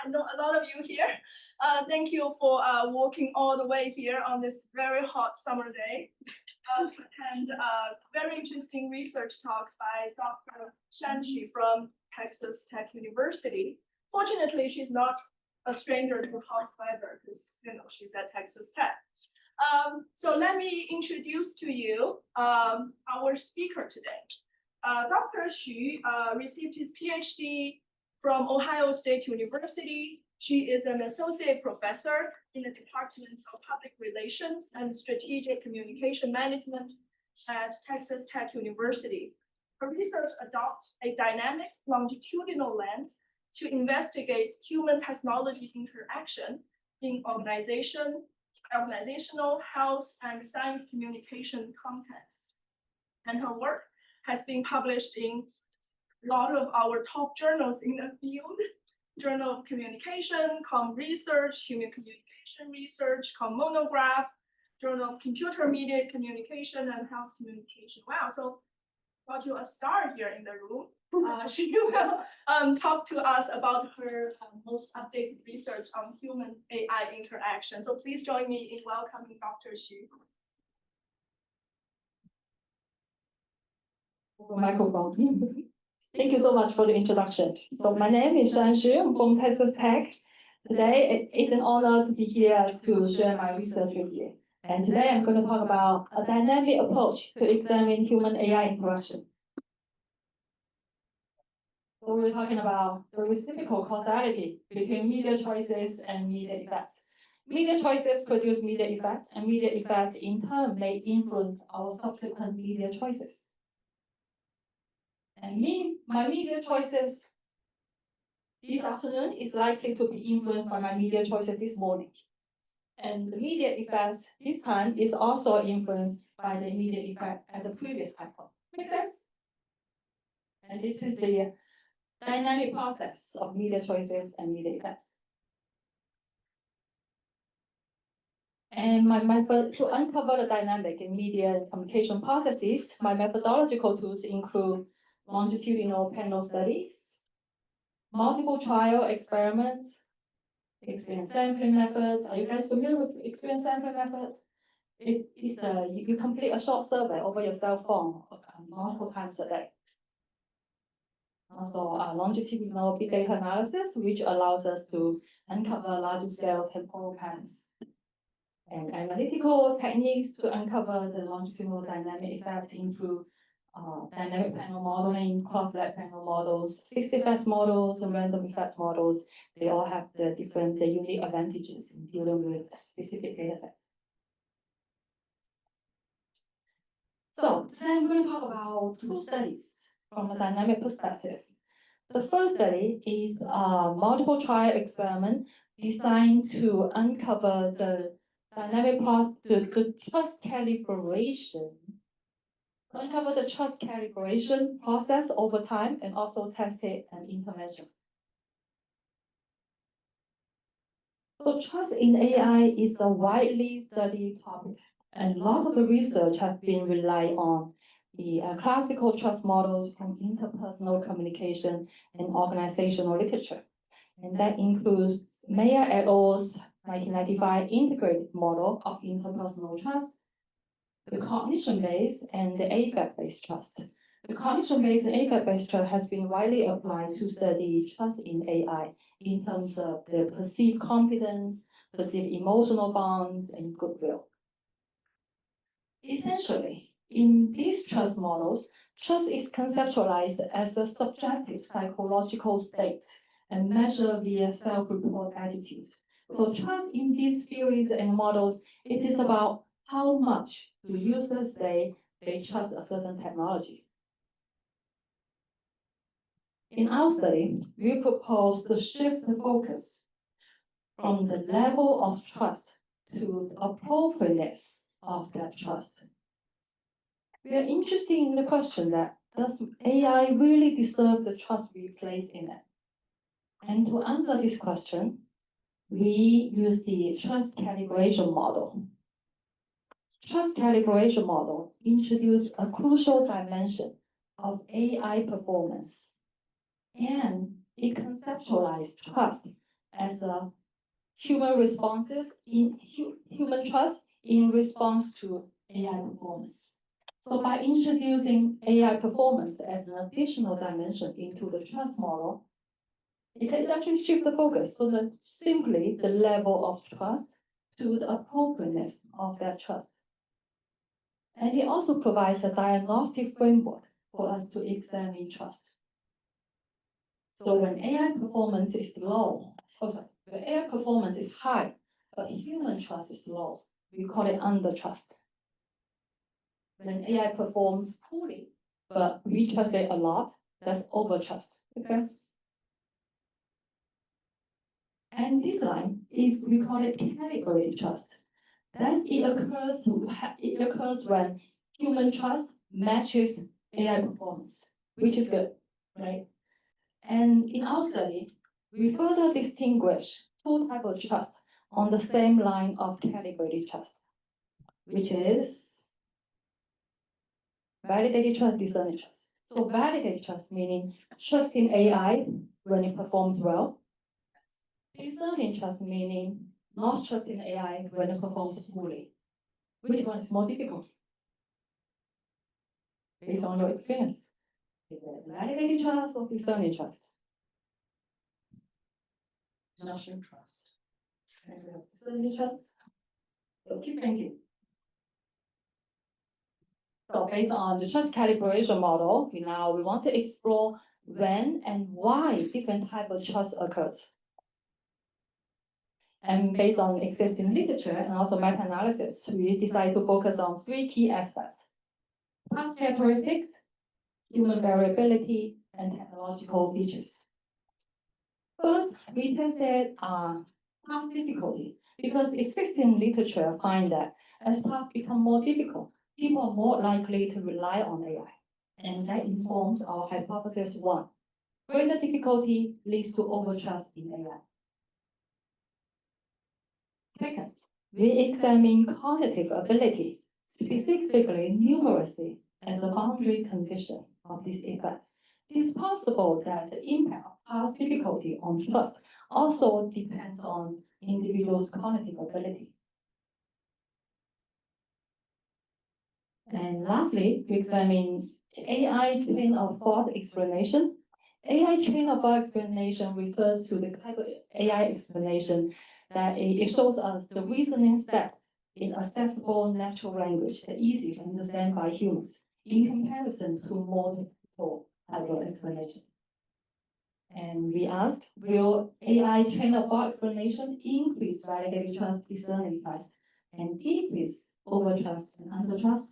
I know a lot of you here. Thank you for walking all the way here on this very hot summer day. And very interesting research talk by Dr. Shan from Texas Tech University. Fortunately, she's not a stranger to hot weather because she's at Texas Tech. So let me introduce to you our speaker today. Dr. Xu received his PhD from Ohio State University. She is an associate professor in the Department of Public Relations and Strategic Communication Management at Texas Tech University. Her research adopts a dynamic longitudinal lens to investigate human-technology interaction in organizational, health, and science communication contexts. And her work has been published in a lot of our top journals in the field: Journal of Communication, Com Research, Human Communication Research, Com Monograph, Journal of Computer Mediated Communication, and Health Communication. Wow, so got you a star here in the room. She will talk to us about her most updated research on human-AI interaction. So please join me in welcoming Dr. Xu. Microphone. Thank you so much for the introduction. So my name is Shan. I'm from Texas Tech. Today it's an honor to be here to share my research with you. And today I'm going to talk about a dynamic approach to examine human-AI interaction. So we're talking about the reciprocal causality between media choices and media effects. Media choices produce media effects, and media effects in turn may influence our subsequent media choices. And my media choices this afternoon is likely to be influenced by my media choices this morning. And the media effects this time is also influenced by the media effect at the previous icon. Make sense? And this is the dynamic process of media choices and media effects. And my method to uncover the dynamic in media communication processes, my methodological tools include longitudinal panel studies, multiple trial experiments, experience sampling methods. Are you guys familiar with experience sampling methods? You complete a short survey over your cell phone multiple times a day. Also, longitudinal big data analysis, which allows us to uncover large-scale temporal patterns. And analytical techniques to uncover the longitudinal dynamic effects include dynamic panel modeling, cross-lab panel models, fixed effects models, and random effects models. They all have the unique advantages in dealing with specific data sets. So today I'm going to talk about two studies from a dynamic perspective. The first study is a multiple trial experiment designed to uncover the dynamic process, the trust calibration. Uncover the trust calibration process over time and also test it and intervention. So trust in AI is a widely studied topic, and a lot of the research has been relied on the classical trust models from interpersonal communication and organizational literature. And that includes Mayer et al.'s 1995 integrated model of interpersonal trust, the cognition-based and the affect-based trust. The cognition-based and affect-based trust has been widely applied to study trust in AI in terms of the perceived competence, perceived emotional bonds, and goodwill. Essentially, in these trust models, trust is conceptualized as a subjective psychological state and measured via self-report attitudes. So trust in these theories and models, it is about how much do users say they trust a certain technology. In our study, we propose to shift the focus from the level of trust to the appropriateness of that trust. We are interested in the question that, does AI really deserve the trust we place in it? And to answer this question, we use the trust calibration model. Trust calibration model introduced a crucial dimension of AI performance, and it conceptualized trust as a human responses in human trust in response to AI performance. So by introducing AI performance as an additional dimension into the trust model, it can actually shift the focus from simply the level of trust to the appropriateness of that trust. And it also provides a diagnostic framework for us to examine trust. So when AI performance is low, when AI performance is high, but human trust is low, we call it under trust. When AI performs poorly, but we trust it a lot, that's over trust. Make sense? And this line is, we call it calibrated trust. It occurs when human trust matches AI performance, which is good, right? And in our study, we further distinguish two types of trust on the same line of calibrated trust, which is validated trust, discerning trust. So validated trust meaning trusting AI when it performs well. Discerning trust meaning not trusting AI when it performs poorly. Which one is more difficult? Based on your experience. Is it validated trust or discerning trust? Not sure. Trust. Discerning trust? So keep thinking. So based on the trust calibration model, now we want to explore when and why different type of trust occurs. And based on existing literature and also meta-analysis, we decided to focus on three key aspects: task characteristics, human variability, and technological features. First, we tested task difficulty because existing literature find that as tasks become more difficult, people are more likely to rely on AI. And that informs our hypothesis one. Greater difficulty leads to overtrust in AI. Second, we examine cognitive ability, specifically numeracy, as a boundary condition of this effect. It is possible that the impact of task difficulty on trust also depends on individuals' cognitive ability. And lastly, we examine AI chain of thought explanation. AI chain of thought explanation refers to the type of AI explanation that it shows us the reasoning steps in accessible natural language that easy to understand by humans in comparison to multiple type of explanation. And we asked, will AI chain of thought explanation increase validated trust, discerning trust, and decrease overtrust and undertrust?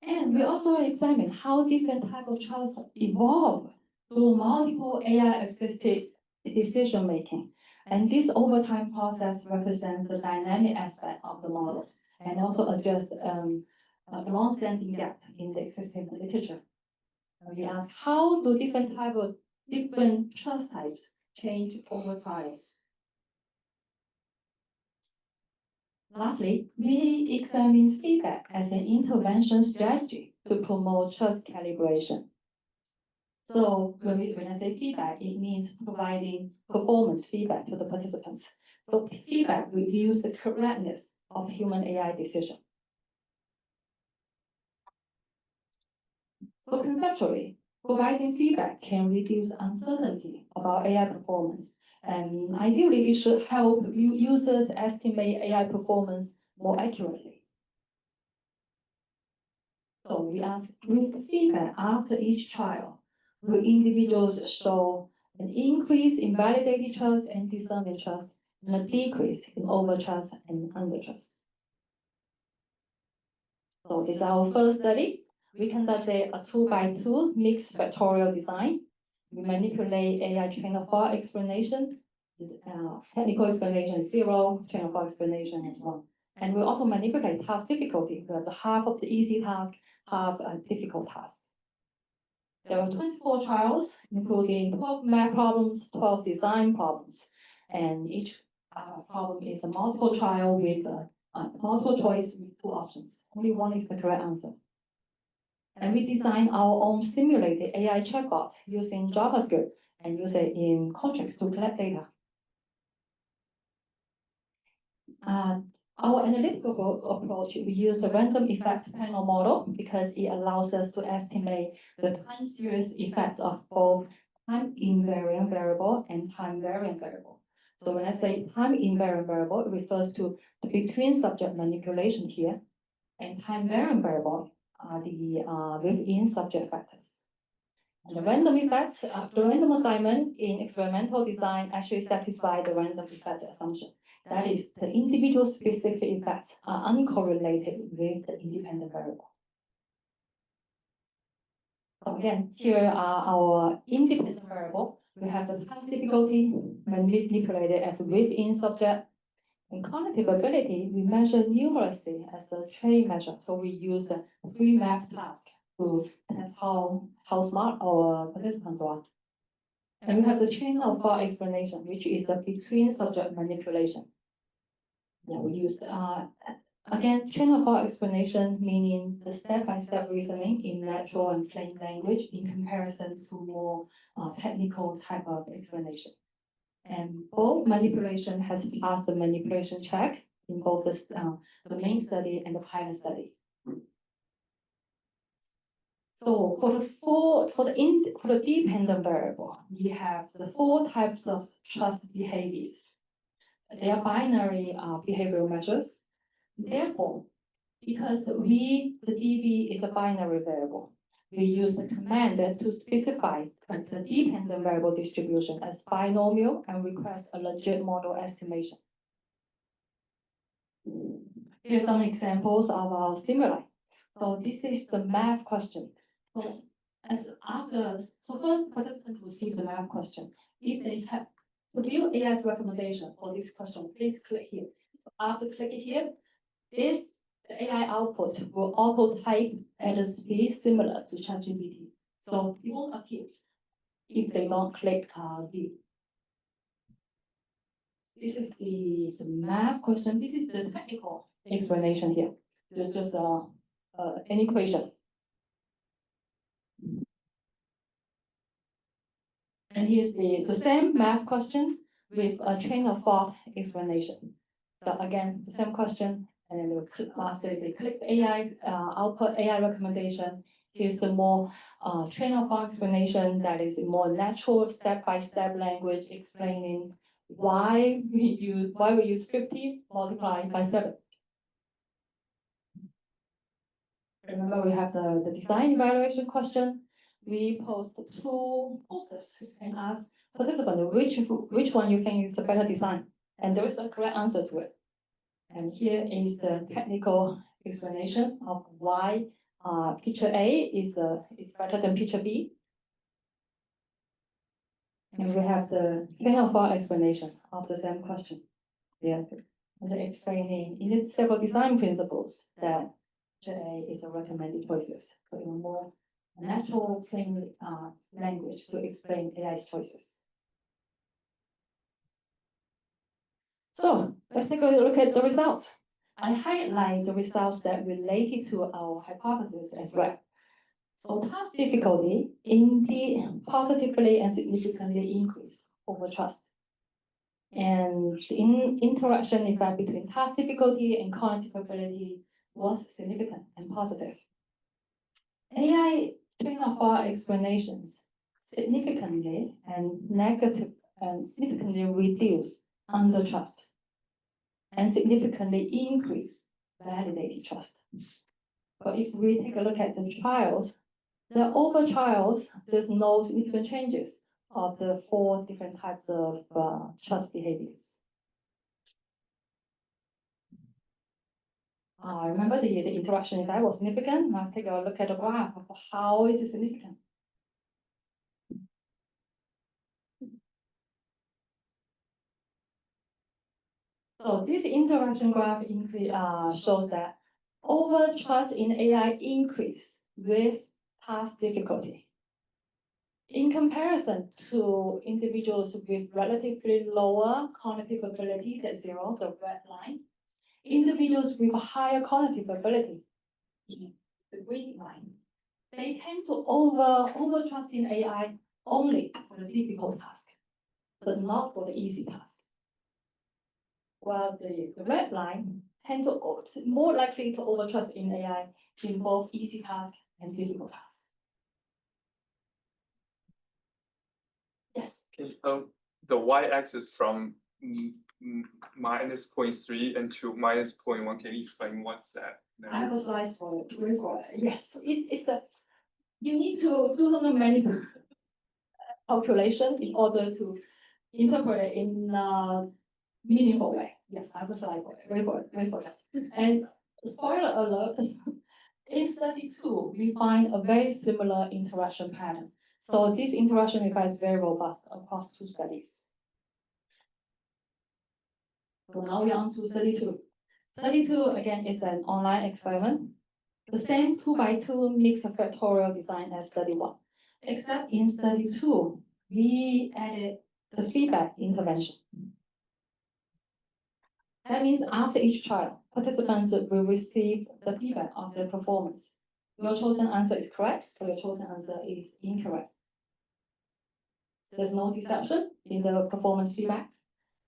And we also examine how different types of trust evolve through multiple AI-assisted decision-making. And this overtime process represents the dynamic aspect of the model and also address a long-standing gap in the existing literature. And we ask, how do different trust types change over trials? Lastly, we examine feedback as an intervention strategy to promote trust calibration. So when I say feedback, it means providing performance feedback to the participants. So feedback reviews the correctness of human AI decision. So conceptually, providing feedback can reduce uncertainty about AI performance. And ideally, it should help users estimate AI performance more accurately. So we ask, with feedback after each trial, will individuals show an increase in validated trust and discerning trust, and a decrease in overtrust and undertrust? So this is our first study. We conducted a 2x2 mixed factorial design. We manipulate AI chain of thought explanation. Technical explanation is 0, chain of thought explanation is 1. And we also manipulate task difficulty, the half of the easy task, half a difficult task. There were 24 trials, including 12 math problems, 12 design problems, and each problem is a multiple trial with multiple choice with 2 options. Only one is the correct answer. And we designed our own simulated AI chatbot using JavaScript and use it in Cortex to collect data. Our analytical approach, we use a random effects panel model because it allows us to estimate the time series effects of both time invariant variable and time variant variable. So when I say time invariant variable, it refers to the between subject manipulation here, and time variant variable are the within subject factors. And the random effects, the random assignment in experimental design actually satisfy the random effects assumption. That is, the individual specific effects are uncorrelated with the independent variable. So again, here are our independent variable. We have the task difficulty manipulated as within subject. In cognitive ability, we measure numeracy as a trait measure. So we use 3 math tasks to test how smart our participants are. And we have the chain of thought explanation, which is a between subject manipulation. Yeah, we used again chain of thought explanation, meaning the step-by-step reasoning in natural and plain language in comparison to more technical type of explanation. And both manipulation has passed the manipulation check in both the main study and the pilot study. So for the dependent variable, we have the 4 types of trust behaviors. They are binary behavioral measures. Therefore, because the DB is a binary variable, we use the command to specify the dependent variable distribution as binomial and request a legit model estimation. Here are some examples of our stimuli. So this is the math question. So first participants will see the math question. If they have to view AI's recommendation for this question, please click here. So after clicking here, the AI output will auto type at a speed similar to ChatGPT. So it won't appear if they don't click the. This is the math question. This is the technical explanation here. There's just an equation. And here's the same math question with a chain of thought explanation. So again, the same question, and then after they click AI output AI recommendation, here's the more chain of thought explanation that is more natural step-by-step language explaining why we use 50 multiplied by 7. Remember, we have the design evaluation question. We post 2 posters and ask participants which one you think is a better design, and there is a correct answer to it. And here is the technical explanation of why picture A is better than picture B. And we have the chain of thought explanation of the same question. Yeah, and explaining in several design principles that picture A is a recommended choices. So in more natural plain language to explain AI's choices. So let's take a look at the results. I highlight the results that related to our hypothesis as well. So task difficulty indeed positively and significantly increased over trust. And in interaction effect between task difficulty and cognitive ability was significant and positive. AI chain of thought explanations significantly reduce under trust and significantly increase validated trust. But if we take a look at the trials, over trials, there's no significant changes of the 4 different types of trust behaviors. Remember the interaction effect was significant. Now let's take a look at the graph of how is it significant. So this interaction graph shows that over trust in AI increase with task difficulty. In comparison to individuals with relatively lower cognitive ability, that's 0, the red line, individuals with a higher cognitive ability, the green line, they tend to over trust in AI only for the difficult task, but not for the easy task. While the red line tend to more likely to overtrust in AI in both easy tasks and difficult tasks. Yes. Okay, the y-axis from minus 0.3 and to minus 0.1, can you explain what's that? I have a slice for it. Yes, it's a. You need to do some manual calculation in order to interpret it in a meaningful way. Yes, I have a slide for it. Wait for that. And spoiler alert, in study 2, we find a very similar interaction pattern. So this interaction effect is very robust across 2 studies. So now we're on to study 2. Study 2, again, is an online experiment. The same 2x2 mixed factorial design as study 1. Except in study 2, we added the feedback intervention. That means after each trial, participants will receive the feedback of their performance. Your chosen answer is correct, or your chosen answer is incorrect. There's no deception in the performance feedback,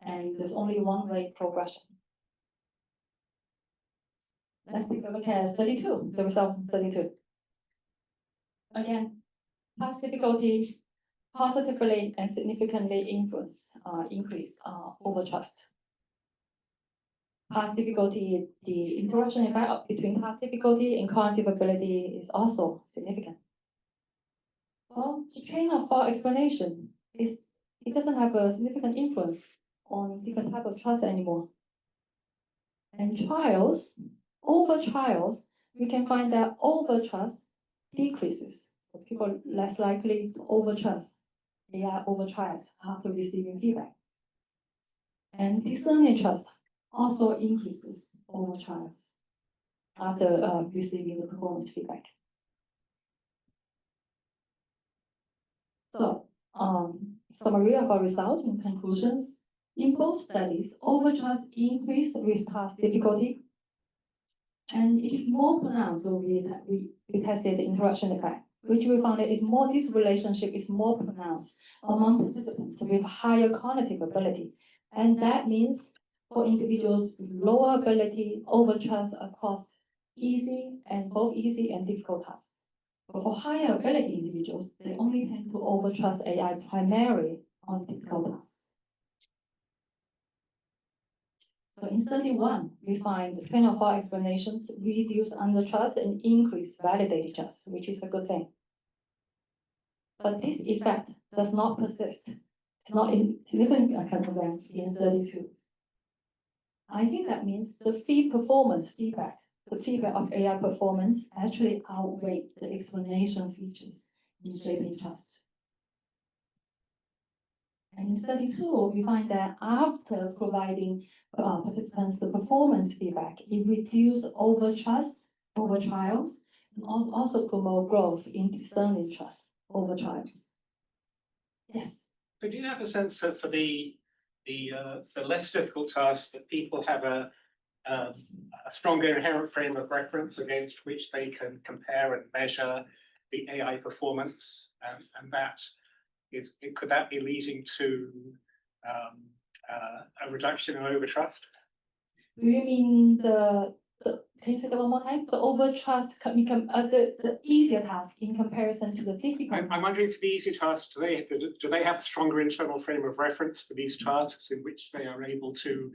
and there's only one-way progression. Let's take a look at study 2, the results in study 2. Again, task difficulty positively and significantly increase over trust. Task difficulty, the interaction effect between task difficulty and cognitive ability is also significant. Well, the train of thought explanation is it doesn't have a significant influence on different type of trust anymore. And over trials, we can find that over trust decreases. So people are less likely to over trust AI over trials after receiving feedback. And discerning trust also increases over trials after receiving the performance feedback. So, summary of our results and conclusions. In both studies, overtrust increased with task difficulty, and it is more pronounced when we tested the interaction effect, which we found that this relationship is more pronounced among participants with higher cognitive ability. And that means for individuals with lower ability, overtrust across both easy and difficult tasks. But for higher ability individuals, they only tend to overtrust AI primarily on difficult tasks. So in study 1, we find the train of thought explanations reduce undertrust and increase validated trust, which is a good thing. But this effect does not persist. It's not significant again in study 2. I think that means the feedback of AI performance actually outweigh the explanation features in shaping trust. And in study 2, we find that after providing participants the performance feedback, it reduced overtrust over trials and also promote growth in discerning trust over trials. Yes. So do you have a sense that for the less difficult tasks that people have a stronger inherent frame of reference against which they can compare and measure the AI performance, and that could that be leading to a reduction in overtrust? Do you mean can you say that one more time? The overtrust the easier task in comparison to the difficult. I'm wondering for the easy tasks, do they have a stronger internal frame of reference for these tasks in which they are able to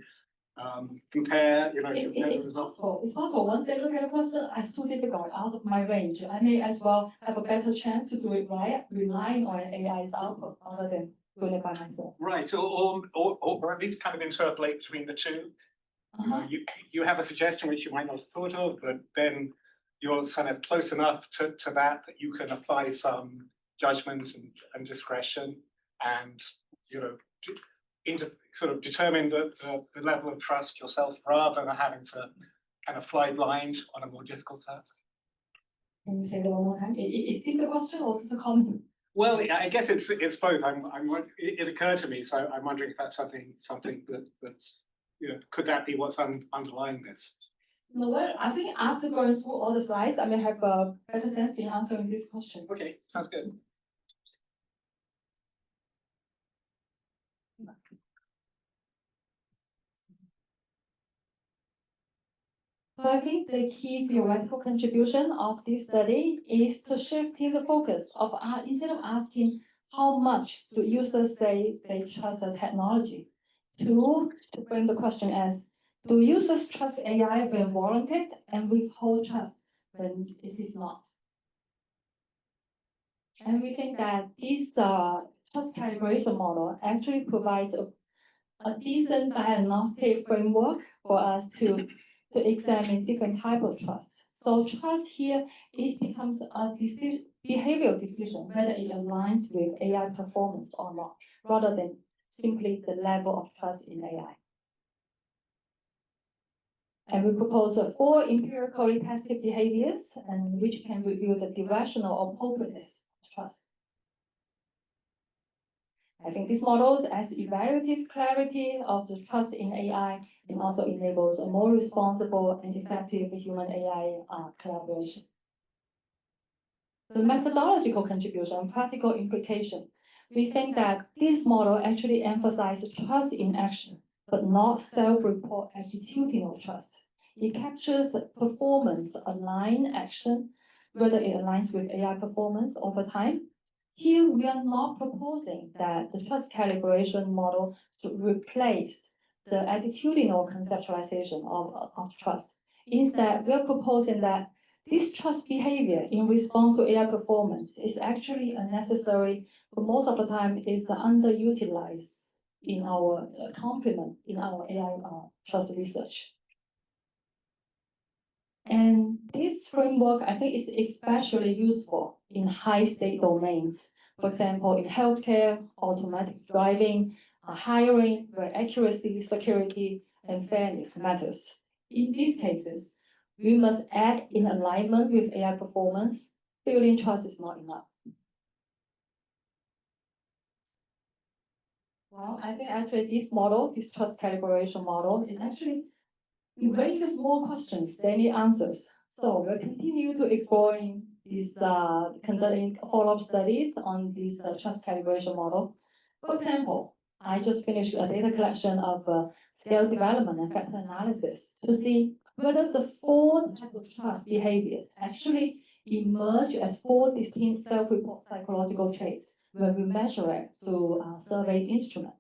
compare, It's possible. It's possible. Once they look at a question, it's too difficult, out of my range. I may as well have a better chance to do it right, relying on AI's output rather than doing it by myself. Right, or at least kind of interpolate between the two. You have a suggestion which you might not have thought of, but then you're kind of close enough to that you can apply some judgment and discretion, and sort of determine the level of trust yourself rather than having to kind of fly blind on a more difficult task. Can you say that one more time? Is this the question or is it a comment? Well, I guess it's both. It occurred to me, so I'm wondering if that's something that could that be what's underlying this? No, well, I think after going through all the slides, I may have a better sense in answering this question. Okay, sounds good. So I think the key theoretical contribution of this study is to shifting the focus of instead of asking how much do users say they trust a technology, to frame the question as, do users trust AI when warranted and withhold trust when it is not? And we think that this trust calibration model actually provides a decent diagnostic framework for us to examine different type of trust. So trust here becomes a behavioral decision whether it aligns with AI performance or not, rather than simply the level of trust in AI. And we propose 4 empirically tested behaviors and which can reveal the directional appropriateness of trust. I think these models as evaluative clarity of the trust in AI and also enables a more responsible and effective human AI collaboration. The methodological contribution and practical implication. We think that this model actually emphasizes trust in action, but not self-report attitudinal trust. It captures performance aligned action, whether it aligns with AI performance over time. Here, we are not proposing that the trust calibration model should replace the attitudinal conceptualization of trust. Instead, we are proposing that this trust behavior in response to AI performance is actually a necessary, but most of the time is underutilized in our complement in our AI trust research. And this framework, I think, is especially useful in high-stake domains. For example, in healthcare, automatic driving, hiring, where accuracy, security, and fairness matters. In these cases, we must act in alignment with AI performance. Building trust is not enough. Well, I think actually this model, this trust calibration model, it raises more questions than it answers. So we'll continue to exploring these, conducting follow-up studies on this trust calibration model. For example, I just finished a data collection of scale development and factor analysis to see whether the 4 types of trust behaviors actually emerge as 4 distinct self-report psychological traits when we measure it through a survey instrument.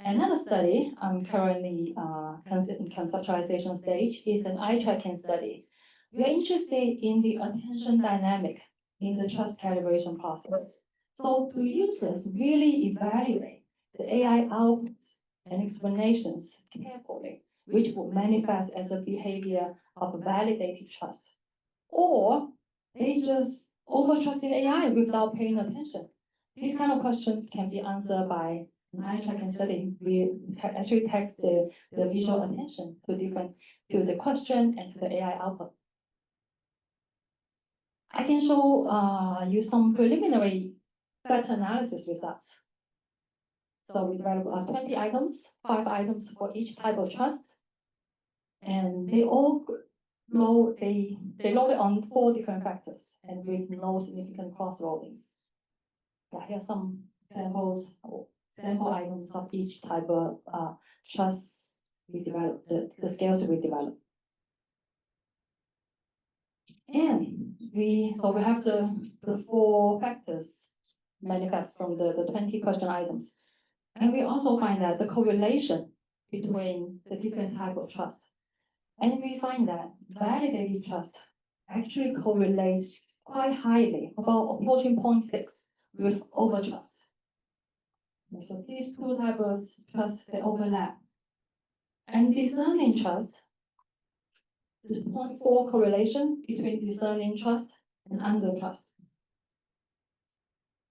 Another study I'm currently in conceptualization stage is an eye tracking study. We are interested in the attention dynamic in the trust calibration process. So do users really evaluate the AI outputs and explanations carefully, which would manifest as a behavior of validated trust? Or they just overtrust in AI without paying attention? These kind of questions can be answered by an eye tracking study. We actually text the visual attention to the question and to the AI output. I can show you some preliminary factor analysis results. So we develop 20 items, 5 items for each type of trust, and they all load it on 4 different factors and with no significant cross-loadings. Yeah, here's some examples, sample items of each type of trust we develop, the scales we develop. And we have the 4 factors manifest from the 20 question items. And we also find that the correlation between the different type of trust. And we find that validated trust actually correlates quite highly, about approaching 0.6 with overtrust. So these 2 types of trust, they overlap. And discerning trust, there's 0.4 correlation between discerning trust and undertrust.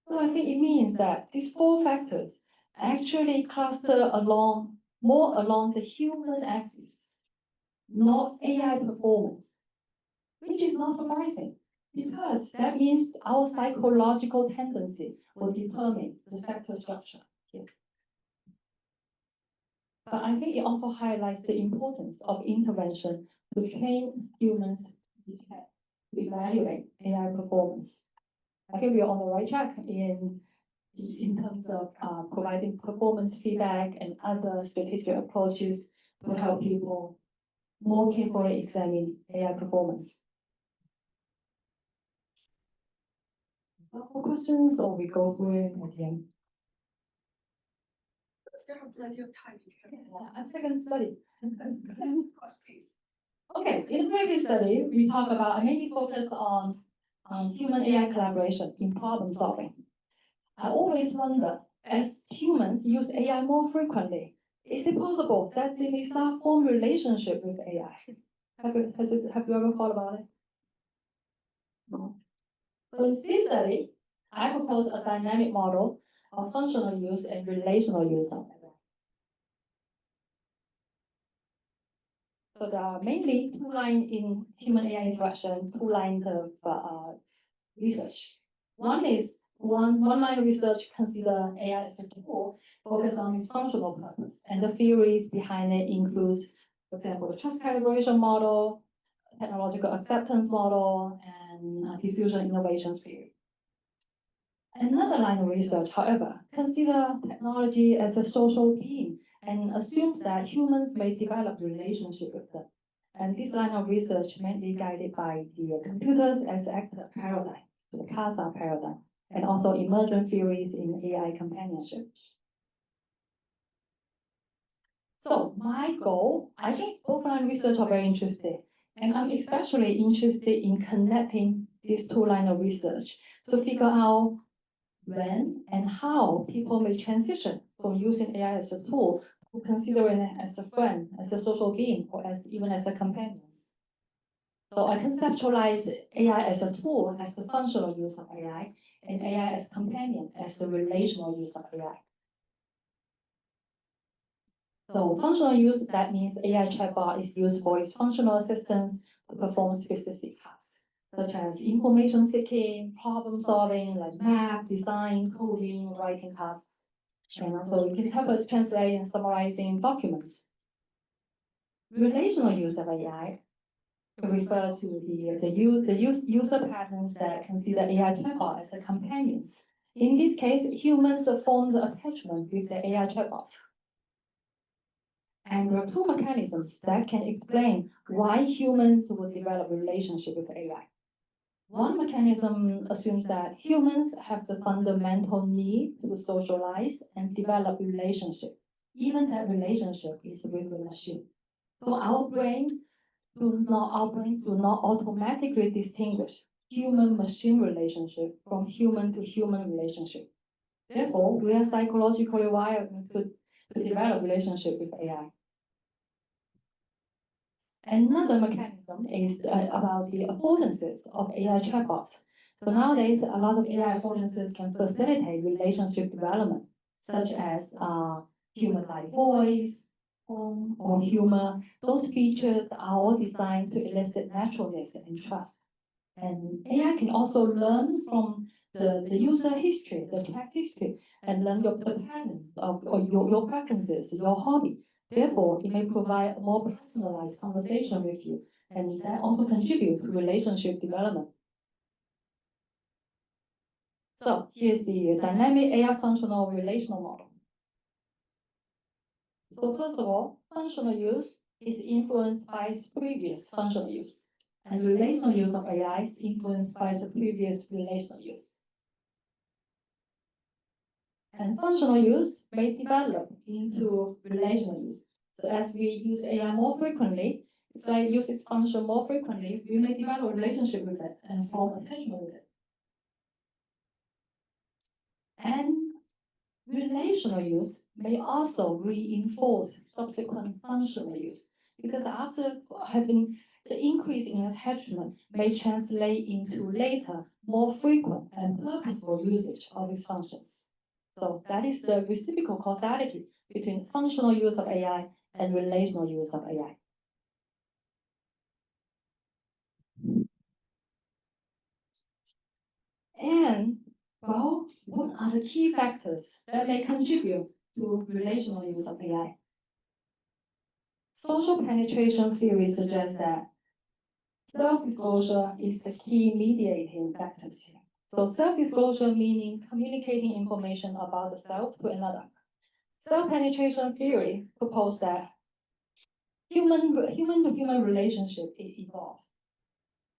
So I think it means that these 4 factors actually cluster more along the human axis, not AI performance, which is not surprising because that means our psychological tendency will determine the factor structure here. But I think it also highlights the importance of intervention to train humans to detect, to evaluate AI performance. I think we are on the right track in terms of providing performance feedback and other strategic approaches to help people more carefully examine AI performance. More questions, or we go through it at the end? Still have plenty of time. If you have I'm second study. of course, please. Okay, in the previous study, we talked about, I mainly focused on human AI collaboration in problem solving. I always wonder, as humans use AI more frequently, is it possible that they may start form relationship with AI? Have you ever thought about it? No. So in this study, I propose a dynamic model of functional use and relational use of AI. So there are mainly two lines in human AI interaction, two lines of research. One line of research consider AI as a tool focused on its functional purpose, and the theories behind it includes, for example, the trust calibration model, technological acceptance model, and diffusion innovation theory. Another line of research, however, consider technology as a social being and assumes that humans may develop relationship with them. And this line of research mainly guided by the computers as actor paradigm, the CASA paradigm, and also emergent theories in AI companionship. So my goal, I think both line research are very interesting, and I'm especially interested in connecting these two lines of research to figure out when and how people may transition from using AI as a tool to considering it as a friend, as a social being, or even as a companion. So I conceptualize AI as a tool, as the functional use of AI, and AI as companion, as the relational use of AI. So functional use, that means AI chatbot is used for its functional assistance to perform specific tasks, such as information seeking, problem solving, like math, design, coding, writing tasks. And also it can help us translate and summarizing documents. Relational use of AI refer to the user patterns that consider AI chatbot as a companion. In this case, humans form the attachment with the AI chatbot. And there are two mechanisms that can explain why humans would develop relationship with AI. One mechanism assumes that humans have the fundamental need to socialize and develop relationship, even that relationship is with the machine. So our brains do not automatically distinguish human-machine relationship from human-to-human relationship. Therefore, we are psychologically wired to develop relationship with AI. Another mechanism is about the affordances of AI chatbots. So nowadays, a lot of AI affordances can facilitate relationship development, such as human-like voice, tone, or humor. Those features are all designed to elicit naturalness and trust. And AI can also learn from the user history, the chat history, and learn the patterns of or your preferences, your hobby. Therefore, it may provide a more personalized conversation with you, and that also contribute to relationship development. So here's the dynamic AI functional relational model. So first of all, functional use is influenced by its previous functional use, and relational use of AI is influenced by the previous relational use. And functional use may develop into relational use. So as we use AI more frequently, it's like use its function more frequently, we may develop a relationship with it and form attachment with it. And relational use may also reinforce subsequent functional use, because after having the increase in attachment may translate into later, more frequent and purposeful usage of its functions. So that is the reciprocal causality between functional use of AI and relational use of AI. And, well, what are the key factors that may contribute to relational use of AI? social penetration theory suggests that self-disclosure is the key mediating factors here. So self-disclosure meaning communicating information about the self to another. Self-penetration theory proposed that human-to-human relationship evolve.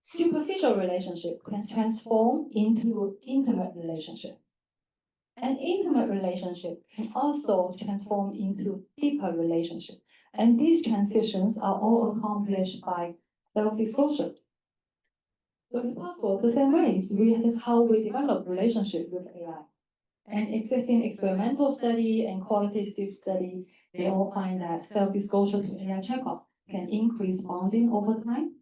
Superficial relationship can transform into intimate relationship. An intimate relationship can also transform into deeper relationship. And these transitions are all accomplished by self-disclosure. So it's possible the same way. That is how we develop relationship with AI. And existing experimental study and qualitative study, they all find that self-disclosure to AI checkup can increase bonding over time.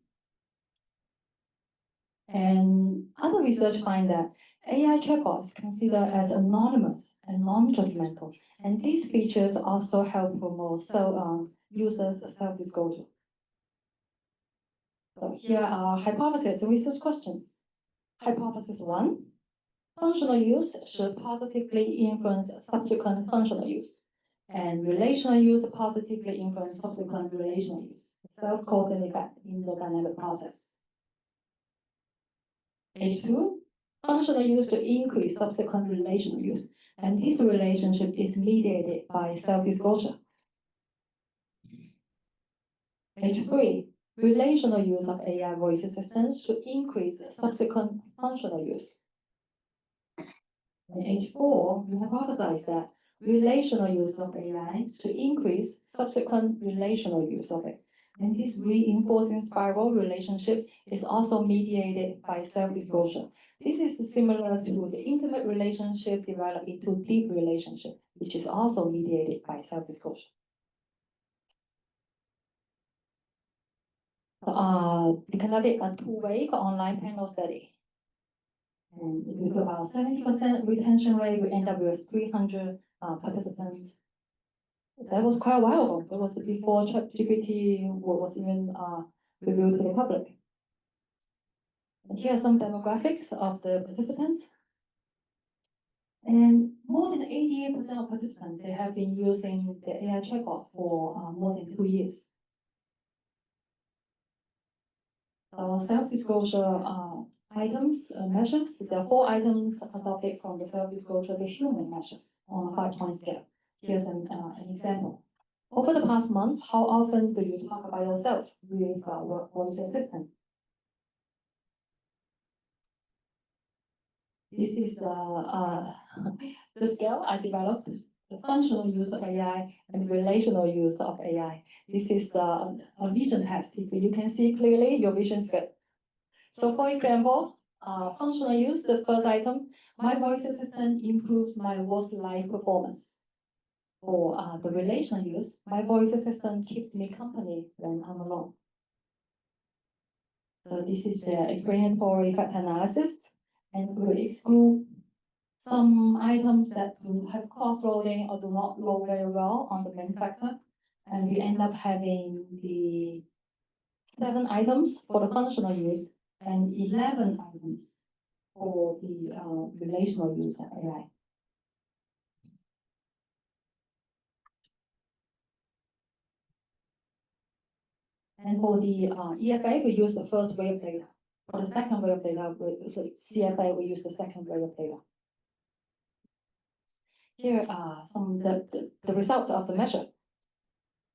And other research find that AI chatbots considered as anonymous and non-judgmental, and these features also help promote users' self-disclosure. So here are hypothesis research questions. Hypothesis 1, functional use should positively influence subsequent functional use, and relational use positively influence subsequent relational use, self-causal effect in the dynamic process. H2, functional use to increase subsequent relational use, and this relationship is mediated by self-disclosure. H3, relational use of AI voice assistants to increase subsequent functional use. And H4, we hypothesize that relational use of AI to increase subsequent relational use of it. And this reinforcing spiral relationship is also mediated by self-disclosure. This is similar to the intimate relationship developed into deep relationship, which is also mediated by self-disclosure. We conducted a two-way online panel study. And with about 70% retention rate, we end up with 300 participants. That was quite a while ago. That was before ChatGPT was even revealed to the public. And here are some demographics of the participants. And more than 88% of participants, they have been using the AI chatbot for more than 2 years. So self-disclosure items, measures, there are 4 items adopted from the self-disclosure, the human measure on a 5-point scale. Here's an example. Over the past month, how often do you talk about yourself with voice assistant? This is the scale I developed, the functional use of AI and the relational use of AI. This is a vision test. If you can see clearly, your vision is good. So for example, functional use, the first item, my voice assistant improves my work-life performance. For the relational use, my voice assistant keeps me company when I'm alone. So this is the explanatory effect analysis, and we exclude some items that do have cross-loading or do not load very well on the main factor, and we end up having the 7 items for the functional use and 11 items for the relational use of AI. And for the EFA, we use the first way of data. For the second way of data, CFA, we use the second way of data. Here are some the results of the measure.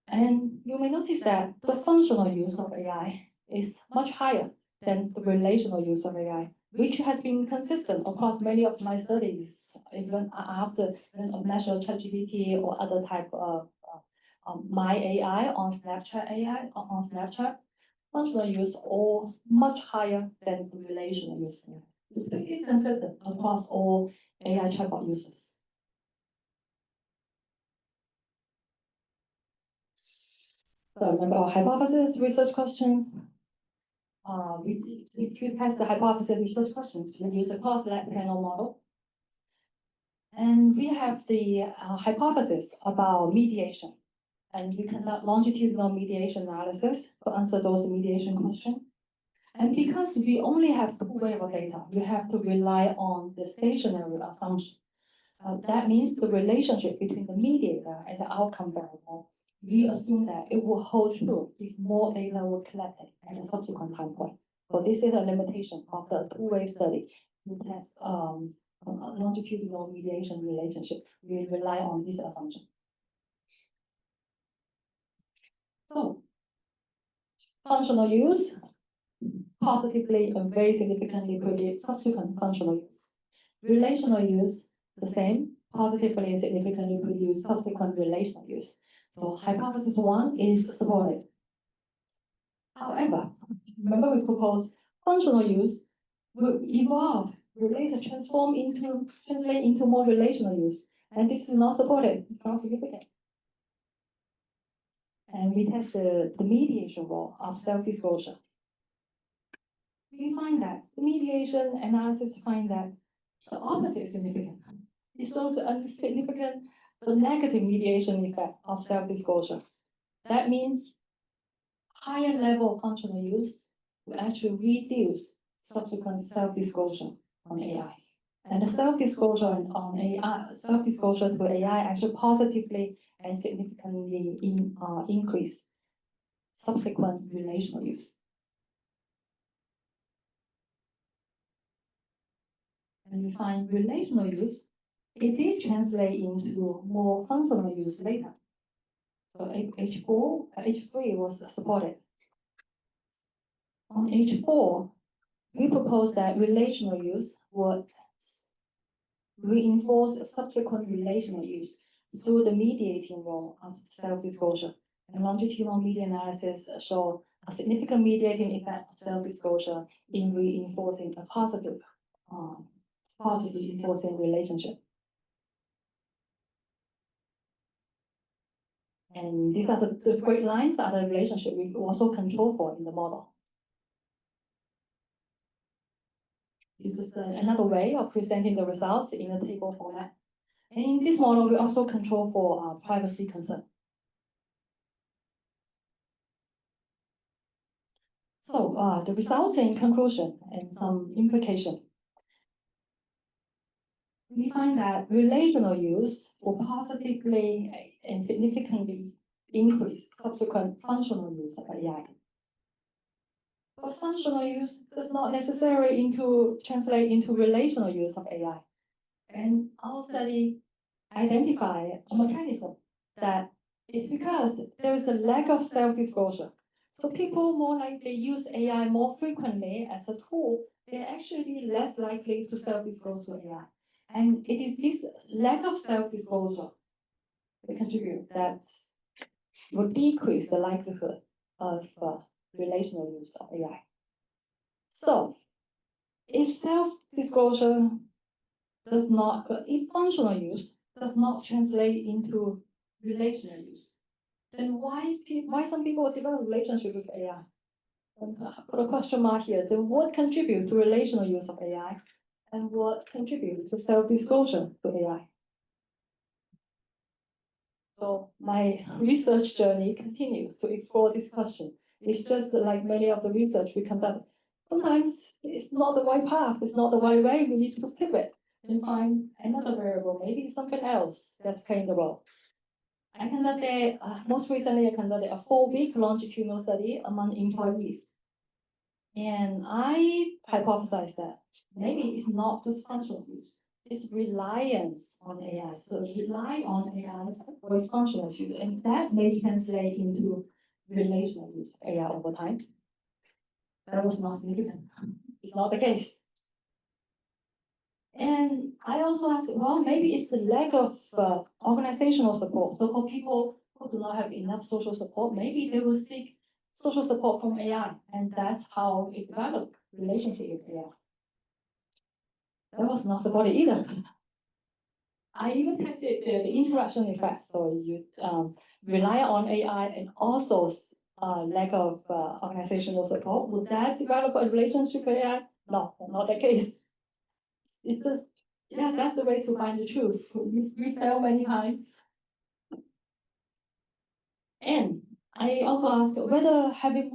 And you may notice that the functional use of AI is much higher than the relational use of AI, which has been consistent across many of my studies, even after I measure ChatGPT or other type of my AI on Snapchat AI on Snapchat. Functional use all much higher than the relational use. It's pretty consistent across all AI chatbot users. So remember our hypothesis research questions. We test the hypothesis research questions. We use a cross-select panel model. And we have the hypothesis about mediation. And we conduct longitudinal mediation analysis to answer those mediation questions. And because we only have 2 waves of data, we have to rely on the stationary assumption. That means the relationship between the mediator and the outcome variable we assume that it will hold true if more data were collected at a subsequent time point. But this is a limitation of the two-way study to test a longitudinal mediation relationship. We rely on this assumption. So, functional use positively and very significantly predict subsequent functional use. Relational use, the same, positively and significantly produce subsequent relational use. So hypothesis 1 is supported. However, remember we proposed functional use will evolve, translate into more relational use. And this is not supported, it's not significant. And we test the mediation role of self-disclosure. We find that the mediation analysis find that the opposite is significant. It shows a significant but negative mediation effect of self-disclosure. That means higher level of functional use will actually reduce subsequent self-disclosure on AI. And the self-disclosure on AI, self-disclosure to AI actually positively and significantly increase subsequent relational use. And we find relational use, it did translate into more functional use later. So H3 was supported. On H4, we propose that relational use would reinforce subsequent relational use through the mediating role of self-disclosure. And longitudinal media analysis show a significant mediating effect of self-disclosure in reinforcing a positive reinforcing relationship. And these are the great lines are the relationship we also control for in the model. This is another way of presenting the results in a table format. And in this model, we also control for privacy concern. So the results in conclusion and some implication. We find that relational use will positively and significantly increase subsequent functional use of AI. But functional use does not necessarily translate into relational use of AI. And our study identify a mechanism that is because there is a lack of self-disclosure. So people more likely use AI more frequently as a tool, they're actually less likely to self-disclose to AI. And it is this lack of self-disclosure that contribute that will decrease the likelihood of relational use of AI. So, if self-disclosure if functional use does not translate into relational use, then why some people develop relationship with AI? And put a question mark here. Then what contributes to relational use of AI, and what contributes to self-disclosure to AI? So my research journey continues to explore this question. It's just like many of the research we conduct. Sometimes it's not the right path, it's not the right way, we need to pivot and find another variable, maybe something else that's playing the role. Most recently I conducted a 4-week longitudinal study among employees. And I hypothesized that maybe it's not just functional use, it's reliance on AI. So rely on AI for its functional use, and that may translate into relational use of AI over time. That was not significant. It's not the case. And I also asked, well, maybe it's the lack of organizational support. So for people who do not have enough social support, maybe they will seek social support from AI, and that's how it developed relationship with AI. That was not supported either. I even tested the interaction effect. So you rely on AI and also lack of organizational support. Would that develop a relationship with AI? No, not the case. It's just, yeah, that's the way to find the truth. We fail many times. And I also asked whether having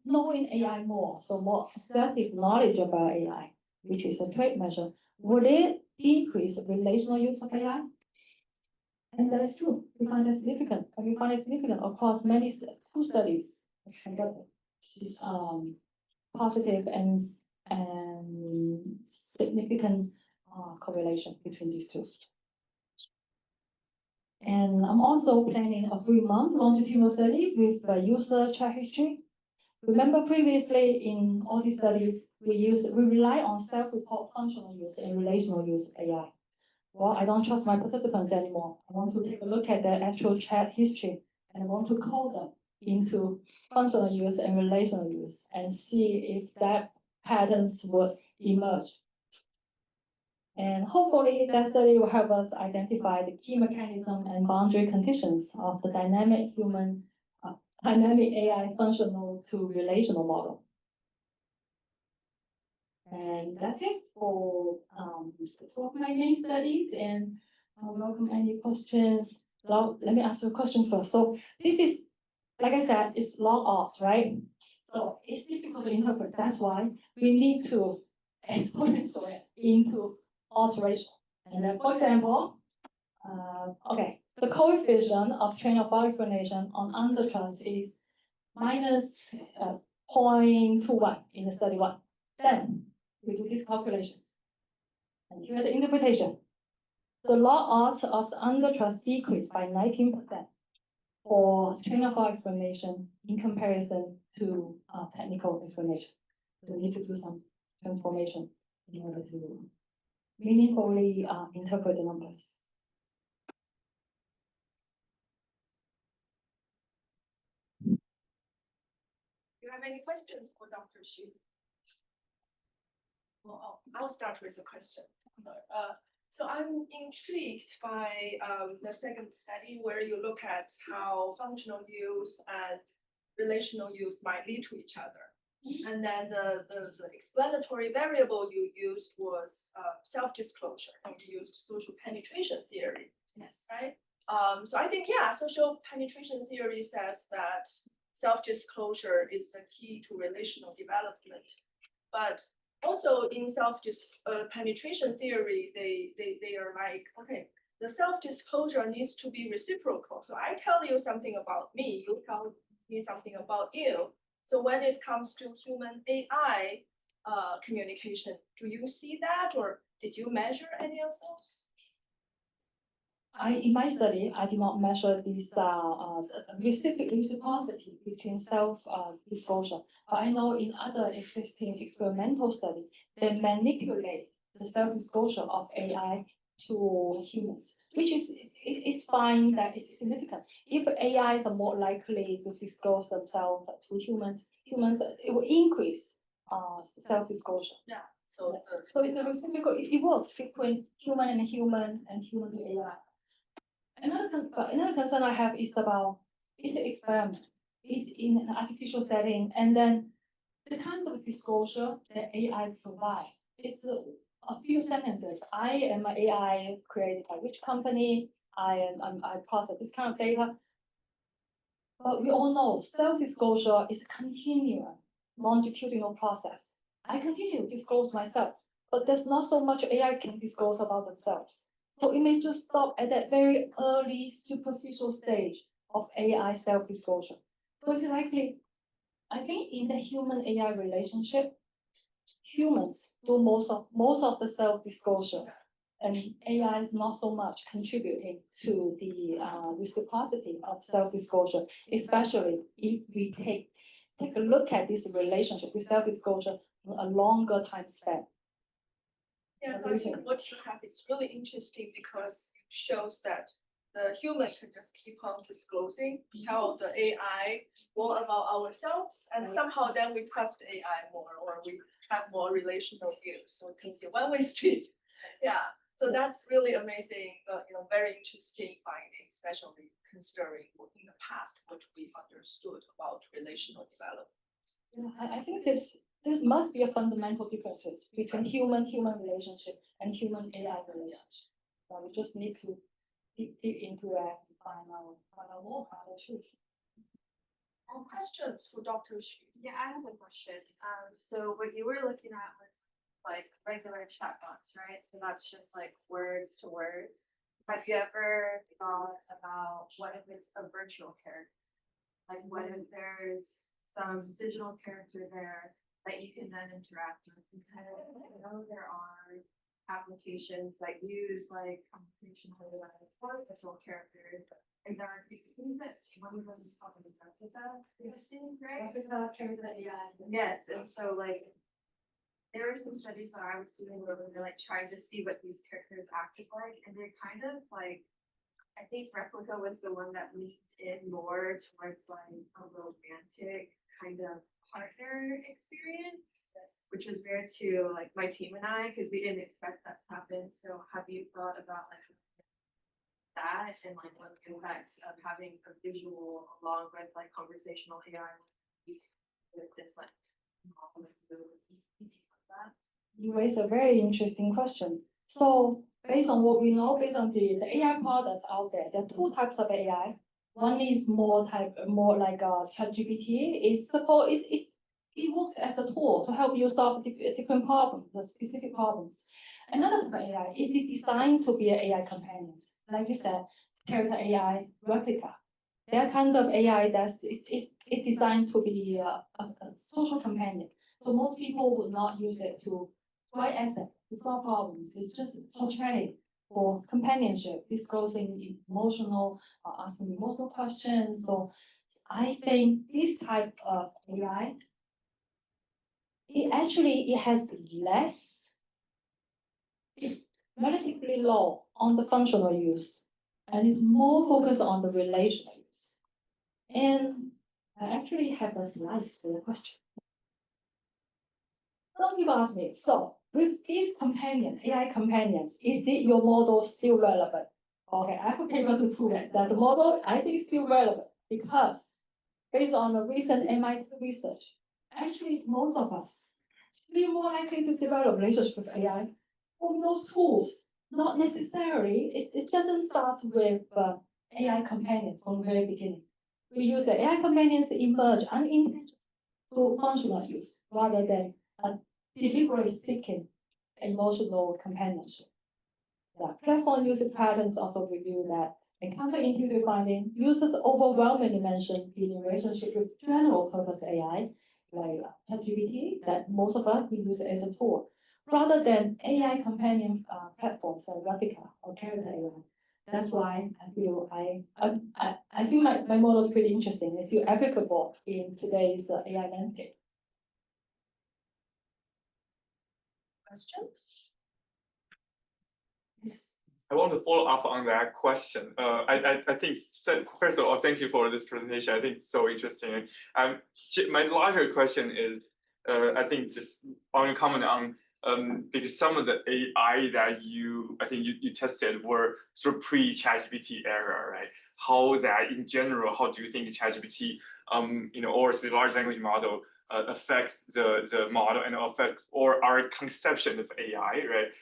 knowing AI more, so more assertive knowledge about AI, which is a trait measure, would it decrease relational use of AI? And that is true. We find that significant, and we find it significant across many two studies. This positive and significant correlation between these two. And I'm also planning a 3-month longitudinal study with user chat history. Remember previously in all these studies, we rely on self-report functional use and relational use AI. Well, I don't trust my participants anymore. I want to take a look at their actual chat history and I want to code them into functional use and relational use and see if that patterns would emerge. And hopefully that study will help us identify the key mechanism and boundary conditions of the dynamic AI functional to relational model. And that's it for two of my main studies, and I welcome any questions. Well, let me ask you a question first. So this is, like I said, it's log odds, right? So it's difficult to interpret. That's why we need to exponential it into odds ratio. And then, for example, okay, the coefficient of train of thought explanation on undertrust is minus 0.21 in the study one. Then we do this calculation. And here the interpretation. The log odds of the undertrust decreased by 19% for train of thought explanation in comparison to technical explanation. So we need to do some transformation in order to meaningfully interpret the numbers. Do you have any questions for Dr. Xu? Well, I'll start with a question. So I'm intrigued by the second study where you look at how functional use and relational use might lead to each other. And then the explanatory variable you used was self-disclosure, and you used social penetration theory, Yes. right? So I think, yeah, social penetration theory says that self-disclosure is the key to relational development. But also in penetration theory, they are like, okay, the self-disclosure needs to be reciprocal. So I tell you something about me, you tell me something about you. So when it comes to human AI communication, do you see that, or did you measure any of those? In my study, I did not measure this reciprocity between self-disclosure. But I know in other existing experimental studies, they manipulate the self-disclosure of AI to humans, which is fine, that is significant. If AIs are more likely to disclose themselves to humans, it will increase self-disclosure. Yeah. So yes. So the reciprocal, it works between human and human to AI. Another concern I have is about it's an experiment. It's in an artificial setting, and then the kind of disclosure that AI provide. It's a few sentences. I am an AI created by which company? I process this kind of data. But we all know self-disclosure is a continuous longitudinal process. I continue to disclose myself, but there's not so much AI can disclose about themselves. So it may just stop at that very early superficial stage of AI self-disclosure. So it's likely, I think in the human AI relationship, humans do most of the self-disclosure, and AI is not so much contributing to the reciprocity of self-disclosure, especially if we take a look at this relationship with self-disclosure in a longer time span. Yeah, so I think what you have is really interesting because it shows that the human can just keep on disclosing, tell the AI more about ourselves, and somehow then we trust AI more, or we have more relational views. So it can be a one-way street. Yeah. So that's really amazing, very interesting finding, especially considering in the past what we understood about relational development. Yeah, I think this must be a fundamental differences between human relationship and human AI relationship. We just need to dig into that and find out more about the truth. Questions for Dr. Xu? Yeah, I have a question. So what you were looking at was like regular chatbots, right? So that's just like words to words. Have you ever thought about what if it's a virtual character? Like what if there's some digital character there that you can then interact with? Because I know there are applications that use like conversational AI or virtual characters. And there are things that one of them is called a replica. Right? Yes, and so like there were some studies that I was doing where they like tried to see what these characters acted like, and they're kind of like, I think Replica was the one that leaned in more towards like a romantic kind of partner experience, which was rare to like my team and I, because we didn't expect that to happen. So have you thought about like that and like what the impacts of having a visual along with like conversational AI with this like model that? You raise a very interesting question. So based on what we know, based on the AI products out there, there are two types of AI. One is more like ChatGPT. It works as a tool to help you solve different problems, the specific problems. Another type of AI is designed to be an AI companions. Like you said, character AI, replica. They're kind of AI that's designed to be a social companion. So most people would not use it to write essay, to solve problems. It's just for chatting, for companionship, disclosing emotional, asking emotional questions. So I think this type of AI, it has less, it's relatively low on the functional use, and it's more focused on the relational use. And I actually have a slide for the question. Some people ask me, so with these AI companions, is your model still relevant? Okay, I have a paper to prove that the model, I think, is still relevant because based on the recent MIT research, actually most of us be more likely to develop relationship with AI from those tools. Not necessarily, it doesn't start with AI companions from the very beginning. We use the AI companions to emerge unintentionally through functional use rather than deliberately seeking emotional companionship. The platform usage patterns also reveal that in counterintuitive finding, users overwhelmingly mention being in relationship with general purpose AI, like ChatGPT, that most of us use as a tool, rather than AI companion platforms like Replica or Character AI. That's why I feel I think my model is pretty interesting. It's still applicable in today's AI landscape. Questions? Yes. I want to follow up on that question. I think, first of all, thank you for this presentation. I think it's so interesting. My larger question is, I think just on your comment on, because some of the AI that I think you tested were sort of pre-ChatGPT era, right? How that in general, how do you think ChatGPT, or the large language model affects the model and affects or our conception of AI, right?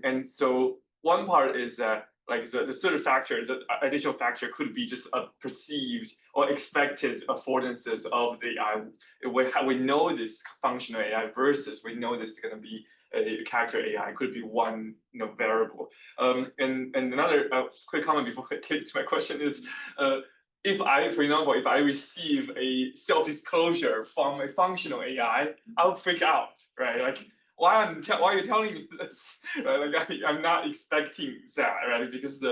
And so one part is that like the third factor, the additional factor could be just a perceived or expected affordances of the AI. We know this functional AI versus we know this is going to be a character AI. Could be one variable. And another quick comment before I get to my question is, if for example, if I receive a self-disclosure from a functional AI, I'll freak out, right? Like, why are you telling me this? Right? Like I'm not expecting that, right? Because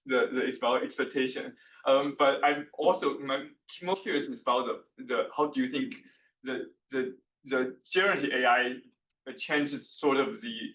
it's about expectation. But I'm also more curious about the how do you think the generative AI changes sort of the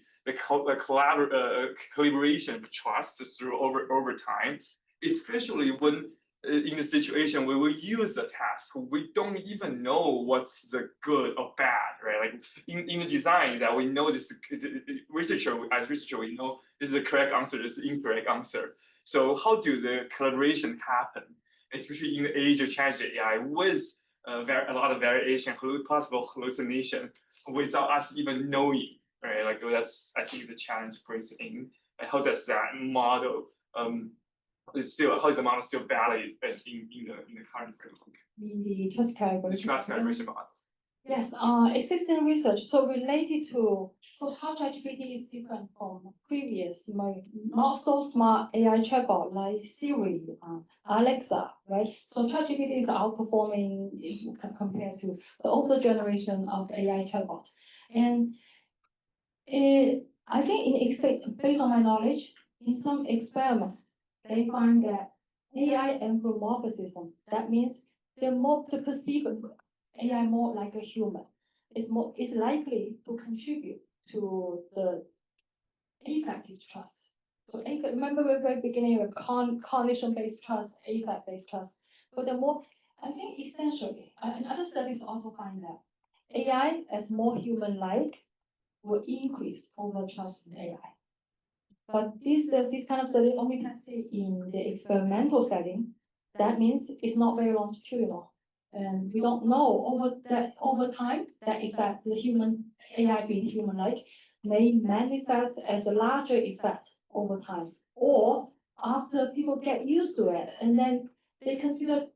collaboration of trust through over time, especially when in the situation where we use the task, we don't even know what's the good or bad, right? Like in the design that we know this, as researcher, we know this is the correct answer, this is the incorrect answer. So how do the collaboration happen, especially in the age of generative AI with a lot of variation, possible hallucination, without us even knowing, right? Like that's, I think, the challenge brings in. And how does that model how is the model still valid in the current framework? The trust calibration. The trust calibration models. Yes, existing research, so related to, so how ChatGPT is different from previous, not so smart AI chatbot like Siri, Alexa, right? So ChatGPT is outperforming compared to the older generation of AI chatbot. And I think based on my knowledge, in some experiments, they find that AI anthropomorphism, that means the perceived AI more like a human, is likely to contribute to the affective trust. So remember the very beginning of cognition-based trust, affect-based trust. But the more, I think essentially, and other studies also find that AI as more human-like will increase over trust in AI. But this kind of study only tested in the experimental setting. That means it's not very longitudinal. And we don't know over time that effect, the human AI being human-like, may manifest as a larger effect over time. Or after people get used to it, and then they consider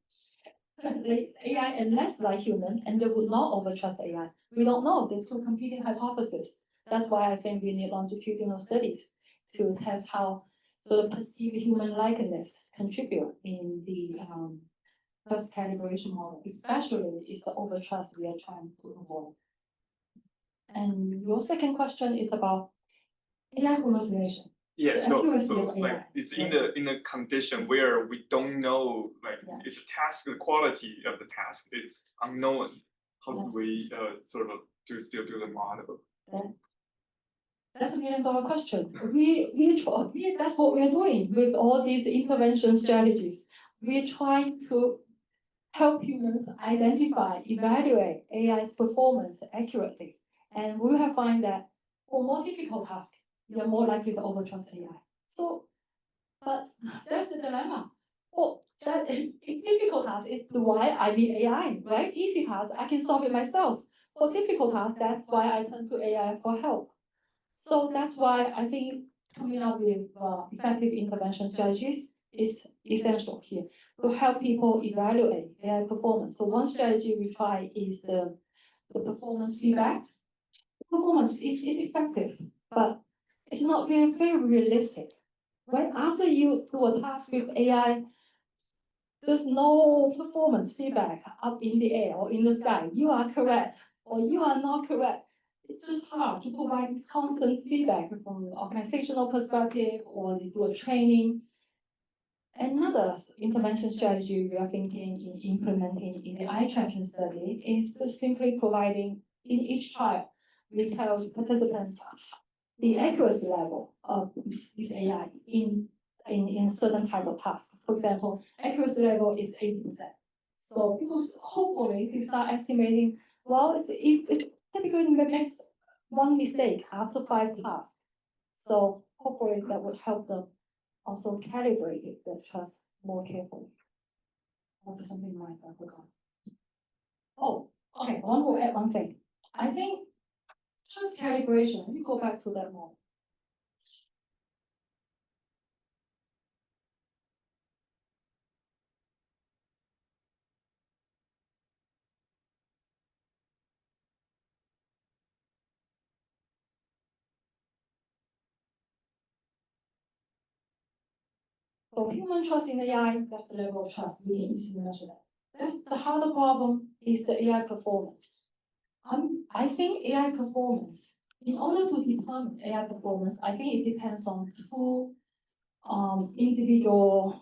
AI and less like human, and they would not overtrust AI. We don't know. There's two competing hypotheses. That's why I think we need longitudinal studies to test how sort of perceived human likeness contribute in the trust calibration model, especially is the overtrust we are trying to avoid. And your second question is about AI hallucination. Yeah, The so, accuracy so of like AI. it's in a condition where we don't know, like Yeah. it's a task, the quality of the task, it's unknown. How do Yes. we sort of still do the model? That's $1 million question. That's what we're doing with all these intervention strategies. We're trying to help humans identify, evaluate AI's performance accurately. And we have found that for more difficult tasks, you're more likely to overtrust AI. So, but that's the dilemma. For that difficult task is why I need AI, right? Easy tasks, I can solve it myself. For difficult tasks, that's why I turn to AI for help. So that's why I think coming up with effective intervention strategies is essential here to help people evaluate AI performance. So one strategy we try is the performance feedback. Performance is effective, but it's not very realistic. Right after you do a task with AI, there's no performance feedback up in the air or in the sky. You are correct or you are not correct. It's just hard to provide this constant feedback from an organizational perspective or they do a training. Another intervention strategy we are thinking in implementing in the eye tracking study is just simply providing in each trial, we tell participants the accuracy level of this AI in certain type of tasks. For example, accuracy level is 80%. So people hopefully they start estimating, well, it typically makes one mistake after 5 tasks. So hopefully that would help them also calibrate the trust more carefully. Or something like that, I forgot. Oh, okay, one more add one thing. I think trust calibration, let me go back to that more. So human trust in AI, that's the level of trust we can easily measure that. That's the harder problem is the AI performance. I think AI performance, in order to determine AI performance, I think it depends on two individual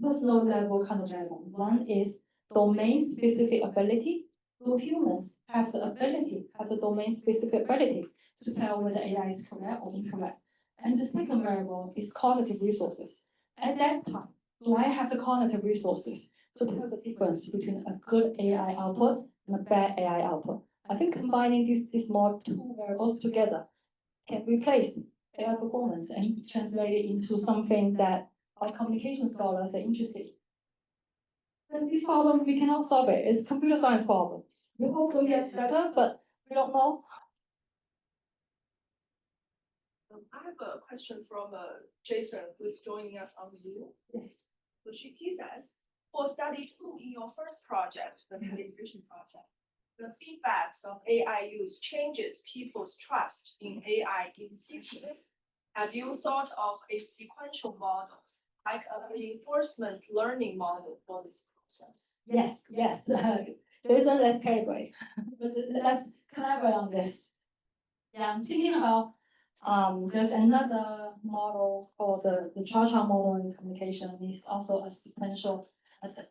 personal level kind of level. One is domain specific ability. Do humans have the ability, have the domain specific ability to tell whether AI is correct or incorrect? And the second variable is cognitive resources. At that time, do I have the cognitive resources to tell the difference between a good AI output and a bad AI output? I think combining these more two variables together can replace AI performance and translate it into something that our communication scholars are interested in. Because this problem, we cannot solve it. It's a computer science problem. We hope it gets better, but we don't know. I have a question from Jason, who is joining us on Zoom. Yes. So he says, for study 2 in your first project, the calibration project, the feedbacks of AI use changes people's trust in AI in sequence. Have you thought of a sequential model, like a reinforcement learning model for this process? Yes, yes. Jason, let's calibrate. Let's collaborate on this. Yeah, I'm thinking about, there's another model for the Cha-Cha model in communication. It's also a sequential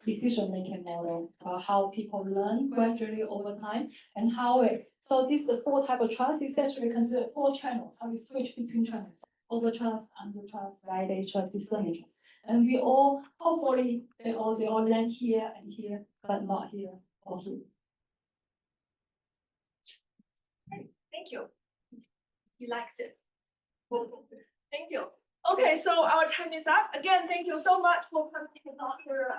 decision-making model about how people learn gradually over time and how so this the four type of trust essentially consider four channels, how we switch between channels. Over trust, under trust, validation, discerning trust. And we all, hopefully, they all land here and here, but not here or here. Thank you. He likes it. Thank you. Okay, so our time is up. Again, thank you so much for coming to Dr.